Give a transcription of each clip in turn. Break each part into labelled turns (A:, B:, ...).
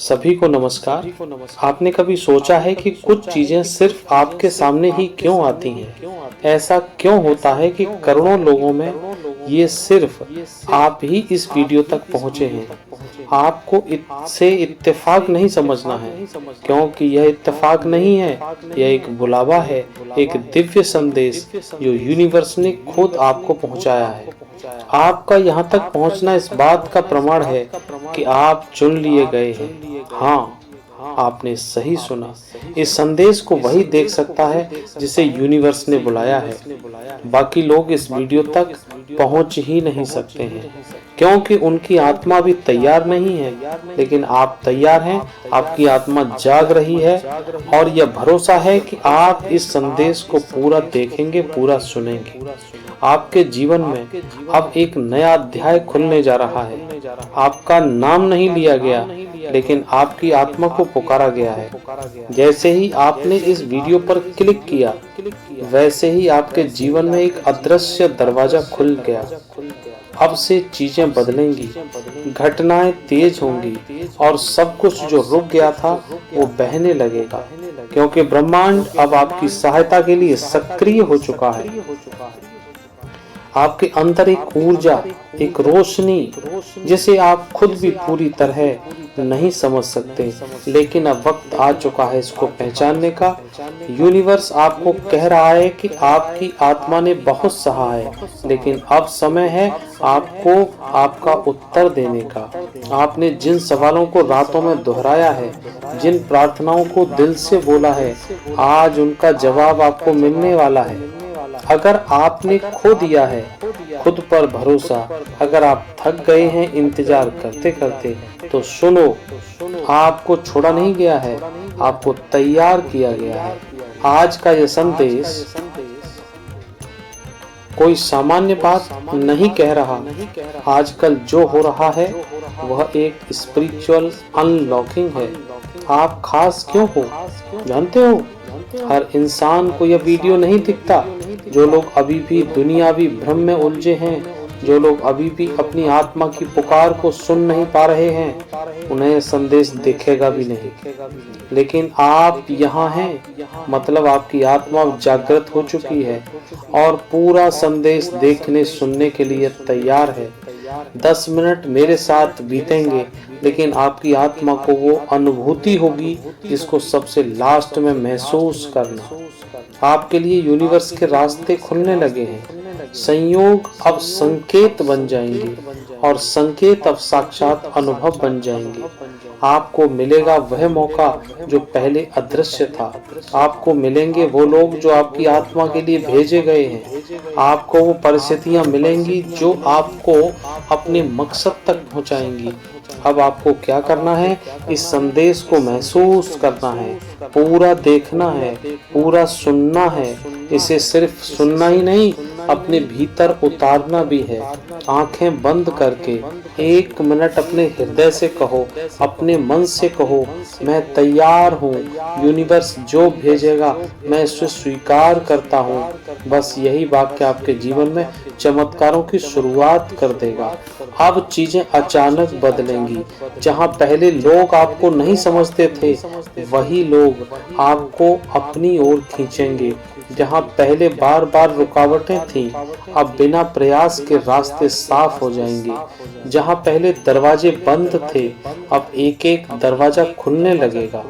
A: सभी को नमस्कार। आपने कभी सोचा है कि कुछ चीजें सिर्फ आपके सामने ही क्यों आती हैं? ऐसा क्यों होता है कि करोड़ों लोगों में ये सिर्फ आप ही इस वीडियो तक पहुंचे हैं? आपको इससे इत्तेफाक नहीं समझना है, क्योंकि यह इत्तेफाक नहीं है, यह एक बुलावा है, एक दिव्य संदेश जो यूनिवर्स ने खुद आपको पहुंचाया है। आपका यहाँ तक पहुंचना इस बात का प्रमाण है कि आप चुन लिए गए हैं। हाँ, आपने सही सुना। इस संदेश को वही देख सकता है जिसे यूनिवर्स ने बुलाया है। बाकी लोग इस वीडियो तक पहुंच ही नहीं सकते हैं, क्योंकि उनकी आत्मा भी तैयार नहीं है। लेकिन आप तैयार हैं, आपकी आत्मा जाग रही है और यह भरोसा है कि आप इस संदेश को पूरा देखेंगे, पूरा सुनेंगे। आपके जीवन में अब एक नया अध्याय खुलने जा रहा है। आपका नाम नहीं लिया गया, लेकिन आपकी आत्मा को पुकारा गया है। जैसे ही आपने इस वीडियो पर क्लिक किया, वैसे ही आपके जीवन में एक अदृश्य दरवाजा खुल गया। अब से चीजें बदलेंगी, घटनाएं तेज होंगी और सब कुछ जो रुक गया था वो बहने लगेगा, क्योंकि ब्रह्मांड अब आपकी सहायता के लिए सक्रिय हो चुका है। आपके अंदर एक ऊर्जा, एक रोशनी, जिसे आप खुद भी पूरी तरह नहीं समझ सकते, लेकिन अब वक्त आ चुका है इसको पहचानने का। यूनिवर्स आपको कह रहा है कि आपकी आत्मा ने बहुत सहा है, लेकिन अब समय है आपको आपका उत्तर देने का। आपने जिन सवालों को रातों में दोहराया है, जिन प्रार्थनाओं को दिल से बोला है, आज उनका जवाब आपको मिलने वाला है। अगर आपने खो दिया है खुद पर भरोसा, अगर आप थक गए हैं इंतजार करते करते, तो सुनो, आपको छोड़ा नहीं गया है, आपको तैयार किया गया है। आज का यह संदेश कोई सामान्य बात नहीं कह रहा। आजकल जो हो रहा है वह एक स्पिरिचुअल अनलॉकिंग है। आप खास क्यों हो जानते हो? हर इंसान को यह वीडियो नहीं दिखता। जो लोग अभी भी दुनियावी भ्रम में उलझे हैं, जो लोग अभी भी अपनी आत्मा की पुकार को सुन नहीं पा रहे हैं, उन्हें संदेश दिखेगा भी नहीं। लेकिन आप यहाँ हैं, मतलब आपकी आत्मा जागृत हो चुकी है और पूरा संदेश देखने सुनने के लिए तैयार है। 10 मिनट मेरे साथ बीतेंगे, लेकिन आपकी आत्मा को वो अनुभूति होगी जिसको सबसे लास्ट में महसूस करना। आपके लिए यूनिवर्स के रास्ते खुलने लगे हैं। संयोग अब संकेत बन जाएंगे और संकेत अब साक्षात अनुभव बन जाएंगे। आपको मिलेगा वह मौका जो पहले अदृश्य था। आपको मिलेंगे वो लोग जो आपकी आत्मा के लिए भेजे गए हैं। आपको वो परिस्थितियां मिलेंगी जो आपको अपने मकसद तक पहुंचाएंगी। अब आपको क्या करना है? इस संदेश को महसूस करना है, पूरा देखना है, पूरा सुनना है। इसे सिर्फ सुनना ही नहीं, अपने भीतर उतारना भी है। आंखें बंद करके 1 मिनट अपने हृदय से कहो, अपने मन से कहो, मैं तैयार हूँ। यूनिवर्स जो भेजेगा मैं इसे स्वीकार करता हूँ। बस यही वाक्य आपके जीवन में चमत्कारों की शुरुआत कर देगा। अब चीजें अचानक बदलेंगी। जहाँ पहले लोग आपको नहीं समझते थे, वही लोग आपको अपनी ओर खींचेंगे। जहाँ पहले बार बार रुकावटें थीं, अब बिना प्रयास के रास्ते साफ हो जाएंगे। जहाँ पहले दरवाजे बंद थे, अब एक एक दरवाजा खुलने लगेगा।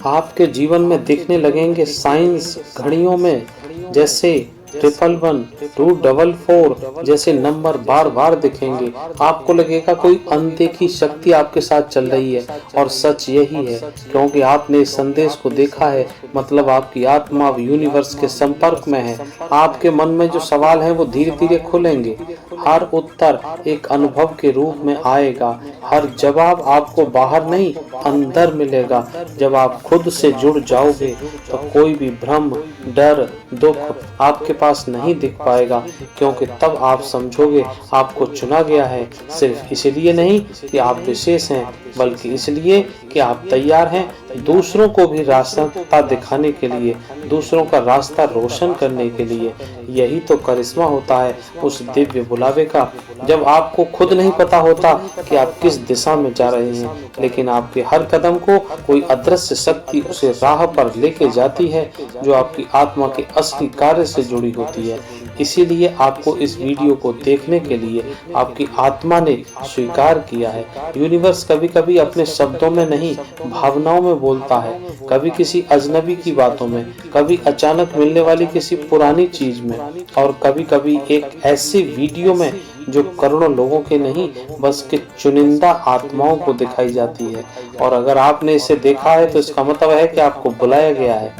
A: आपके जीवन में दिखने लगेंगे साइंस घड़ियों में, जैसे 111, 244 जैसे नंबर बार बार दिखेंगे। आपको लगेगा कोई अनदेखी शक्ति आपके साथ चल रही है, और सच यही है, क्योंकि आपने इस संदेश को देखा है। मतलब आपकी आत्मा अब यूनिवर्स के संपर्क में है। आपके मन में जो सवाल है वो धीरे धीरे खुलेंगे। हर उत्तर एक अनुभव के रूप में आएगा। हर जवाब आपको बाहर नहीं, अंदर मिलेगा। जब आप खुद से जुड़ जाओगे तो कोई भी भ्रम, डर, दुख आपके पास नहीं दिख पाएगा, क्योंकि तब आप समझोगे आपको चुना गया है, सिर्फ इसलिए नहीं कि आप विशेष हैं, बल्कि इसलिए कि आप तैयार हैं दूसरों को भी रास्ता दिखाने के लिए, दूसरों का रास्ता रोशन करने के लिए। यही तो करिश्मा होता है उस दिव्य बुलावे का, जब आपको खुद नहीं पता होता कि आप किस दिशा में जा रहे हैं, लेकिन आपके हर कदम को कोई अदृश्य शक्ति उसे राह पर लेके जाती है जो आपकी आत्मा के असली कार्य से जुड़ी होती है। इसीलिए आपको इस वीडियो को देखने के लिए आपकी आत्मा ने स्वीकार किया है। यूनिवर्स कभी कभी अपने शब्दों में नहीं, भावनाओं में बोलता है, कभी किसी अजनबी की बातों में, कभी अचानक मिलने वाली किसी पुरानी चीज में, और कभी कभी एक ऐसी वीडियो में जो करोड़ों लोगों के नहीं, बस के चुनिंदा आत्माओं को दिखाई जाती है। और अगर आपने इसे देखा है तो इसका मतलब है कि आपको बुलाया गया है।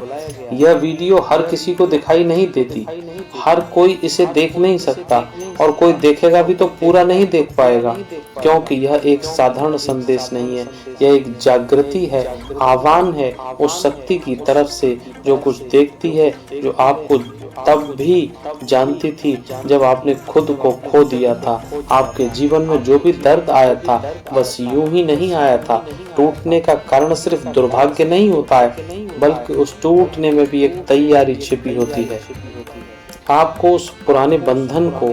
A: यह वीडियो हर किसी को दिखाई नहीं देती, हर कोई इसे देख नहीं सकता, और कोई देखेगा भी तो पूरा नहीं देख पाएगा, क्योंकि यह एक साधारण संदेश नहीं है, यह एक जागृति है, आह्वान है उस शक्ति की तरफ से जो कुछ देखती है, जो आपको तब भी जानती थी जब आपने खुद को खो दिया था। आपके जीवन में जो भी दर्द आया था बस यूं ही नहीं आया था। टूटने का कारण सिर्फ दुर्भाग्य नहीं होता है, बल्कि उस टूटने में भी एक तैयारी छिपी होती है। आपको उस पुराने बंधन को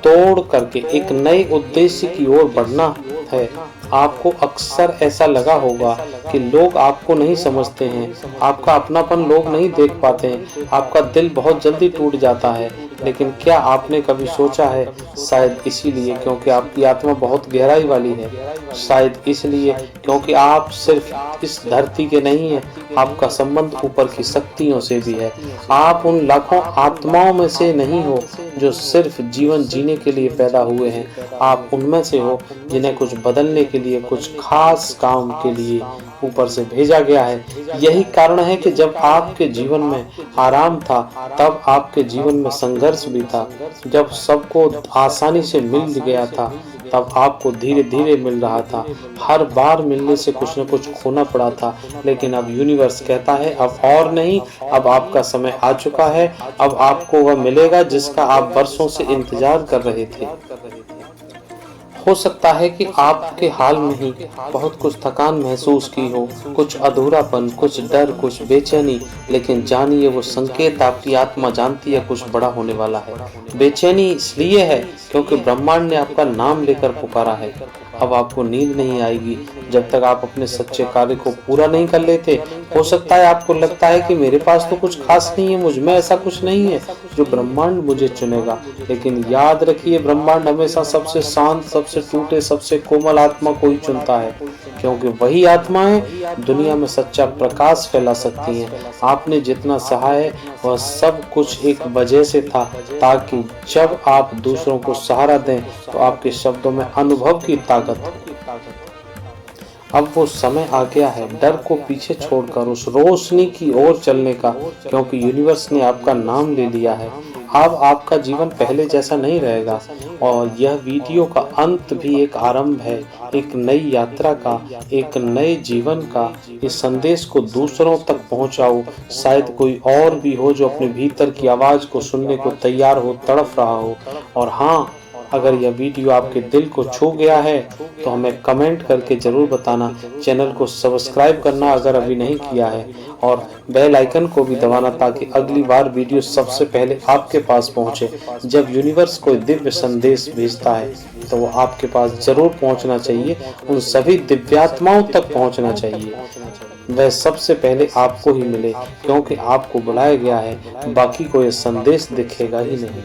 A: तोड़ करके एक नए उद्देश्य की ओर बढ़ना है। आपको अक्सर ऐसा लगा होगा कि लोग आपको नहीं समझते हैं, आपका अपनापन लोग नहीं देख पाते हैं, आपका दिल बहुत जल्दी टूट जाता है। लेकिन क्या आपने कभी सोचा है, शायद इसीलिए क्योंकि आपकी आत्मा बहुत गहराई वाली है, शायद इसलिए क्योंकि आप सिर्फ इस धरती के नहीं हैं, आपका संबंध ऊपर की शक्तियों से भी है। आप उन लाखों आत्माओं में से नहीं हो जो सिर्फ जीवन जीने के लिए पैदा हुए हैं, आप उनमें से हो जिन्हें कुछ बदलने के लिए, कुछ खास काम के लिए ऊपर से भेजा गया है। यही कारण है कि जब आपके जीवन में आराम था तब आपके जीवन में संघर्ष भी था। जब सबको आसानी से मिल गया था तब आपको धीरे धीरे मिल रहा था। हर बार मिलने से कुछ न कुछ खोना पड़ा था, लेकिन अब यूनिवर्स कहता है अब और नहीं, अब आपका समय आ चुका है, अब आपको वह मिलेगा जिसका आप वर्षों से इंतजार कर रहे थे। हो सकता है कि आपके हाल में ही बहुत कुछ थकान महसूस की हो, कुछ अधूरापन, कुछ डर, कुछ बेचैनी, लेकिन जानिए वो संकेत आपकी आत्मा जानती है कुछ बड़ा होने वाला है। बेचैनी इसलिए है क्योंकि ब्रह्मांड ने आपका नाम लेकर पुकारा है। अब आपको नींद नहीं आएगी जब तक आप अपने सच्चे कार्य को पूरा नहीं कर लेते। हो सकता है आपको लगता है कि मेरे पास तो कुछ खास नहीं है, मुझ में ऐसा कुछ नहीं है जो ब्रह्मांड मुझे चुनेगा, लेकिन याद रखिए ब्रह्मांड हमेशा सबसे शांत, सबसे टूटे, सबसे कोमल आत्मा को ही चुनता है, क्योंकि वही आत्माएं दुनिया में सच्चा प्रकाश फैला सकती हैं। आपने जितना सहा है वह सब कुछ एक वजह से था, ताकि जब आप दूसरों को सहारा दें तो आपके शब्दों में अनुभव की ताकत हो। अब वो समय आ गया है डर को पीछे छोड़कर उस रोशनी की ओर चलने का, क्योंकि यूनिवर्स ने आपका नाम ले लिया है। अब आपका जीवन पहले जैसा नहीं रहेगा, और यह वीडियो का अंत भी एक आरंभ है, एक नई यात्रा का, एक नए जीवन का। इस संदेश को दूसरों तक पहुंचाओ, शायद कोई और भी हो जो अपने भीतर की आवाज को सुनने को तैयार हो, तड़प रहा हो। और हाँ, अगर यह वीडियो आपके दिल को छू गया है तो हमें कमेंट करके जरूर बताना। चैनल को सब्सक्राइब करना अगर अभी नहीं किया है, और बेल आइकन को भी दबाना ताकि अगली बार वीडियो सबसे पहले आपके पास पहुंचे। जब यूनिवर्स कोई दिव्य संदेश भेजता है तो वो आपके पास जरूर पहुंचना चाहिए, उन सभी दिव्यात्माओं तक पहुंचना चाहिए। वह सबसे पहले आपको ही मिले, क्योंकि आपको बुलाया गया है, बाकी को यह संदेश दिखेगा ही नहीं।